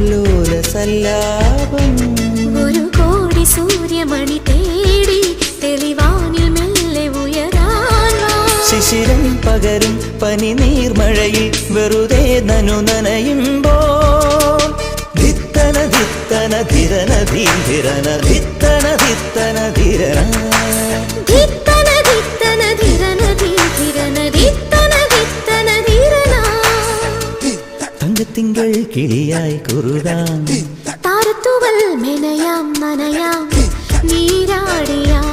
ലോലസല്ലാപം ഒരു കോടി സൂര്യമണി തേടി തെളിവാനിൽ മെല്ലെ ഉയരാൻ ശിശിരം പകരും പനി നീർമഴയിൽ വെറുതെ നനു നനയുമ്പോൾ ധിത്തന ധിത്തന ധിരന ധീരന ധിത്തന ധിത്തന ധിരന ധിത്തന ധിത്തന ധിരന ധിരന ധിത്തന ധിത്തന ധിരന തങ്കത്തിങ്കൾ കിളിയായി കുറുകാൻ താരത്തുവൽ മെനയാം നനയാം നീരാടിയാം